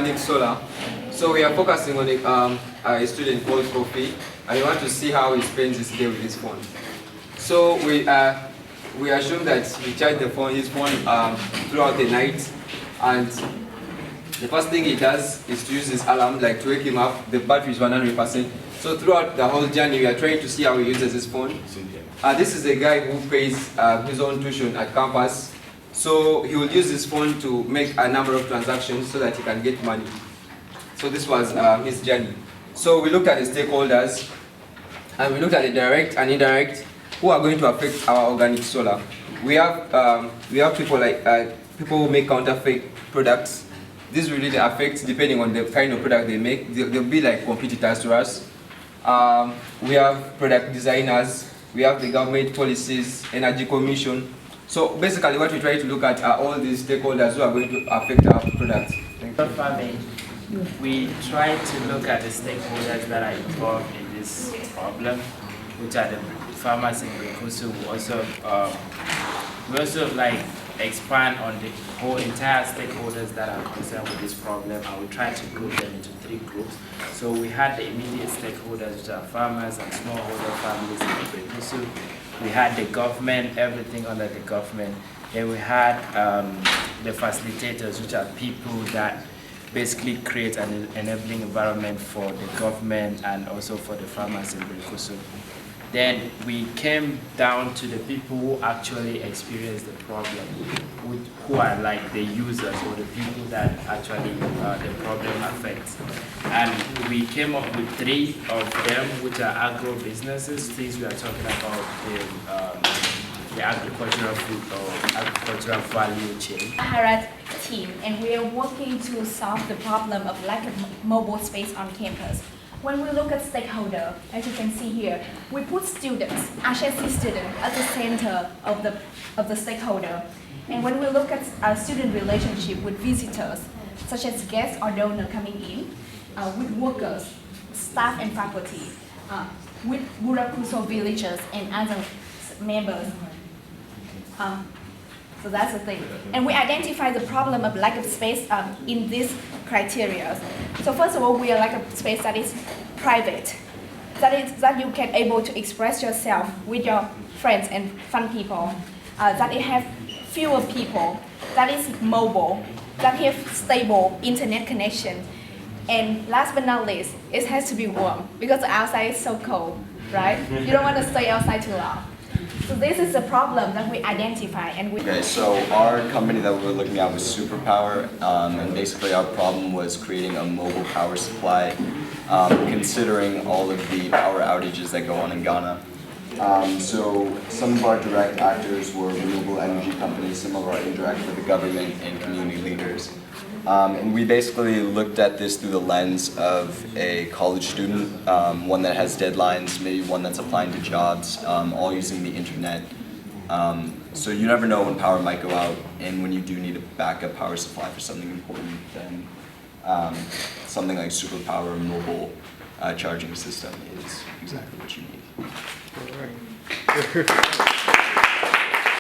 organic solar. So we are focusing on a student called Kofi, and we want to see how he spends his day with his phone. So we assume that he charged his phone throughout the night, and the first thing he does is to use his alarm, like to wake him up. The battery is 100%. So throughout the whole journey, we are trying to see how he uses his phone. This is a guy who pays his own tuition at campus. So he will use his phone to make a number of transactions so that he can get money. So this was his journey. So we looked at the stakeholders, and we looked at the direct and indirect who are going to affect our organic solar. We have people like people who make counterfeit products. This really affects depending on the kind of product they make. They'll be like competitors to us. We have product designers. We have the government policies, energy commission. So basically what we try to look at are all these stakeholders who are going to affect our products. Farming, we try to look at the stakeholders that are involved in this problem, which are the farmers in Brikusu. We also like expand on the whole entire stakeholders that are concerned with this problem, and we try to group them into 3 groups. So we had the immediate stakeholders, which are farmers and smallholder families in Brikusu. We had the government, everything under the government. Then we had the facilitators, which are people that basically create an enabling environment for the government and also for the farmers in Brikusu. Then we came down to the people who actually experience the problem, who are like the users or the people that actually the problem affects. And we came up with 3 of them, which are agro businesses. These we are talking about the agricultural food or agricultural value chain. Harat team, and we are working to solve the problem of lack of mobile space on campus. When we look at stakeholder, as you can see here, we put students, Ashesi students, at the center of the stakeholder. And when we look at our student relationship with visitors, such as guests or donors coming in, with workers, staff and faculty, with Burakuso villagers and other members. So that's the thing. And we identify the problem of lack of space in these criteria. So first of all, we are like a space that is private, that you can able to express yourself with your friends and fun people, that it have fewer people, that is mobile, that have stable internet connection. And last but not least, it has to be warm because outside is so cold, right? You don't want to stay outside too long. So this is the problem that we identify and we... Okay, so our company that we were looking at was Superpower, and basically our problem was creating a mobile power supply, considering all of the power outages that go on in Ghana. So some of our direct actors were renewable energy companies, some of our indirect were the government and community leaders. And we basically looked at this through the lens of a college student, one that has deadlines, maybe one that's applying to jobs, all using the internet. So you never know when power might go out, and when you do need a backup power supply for something important, then something like Superpower mobile charging system is exactly what you need. All right.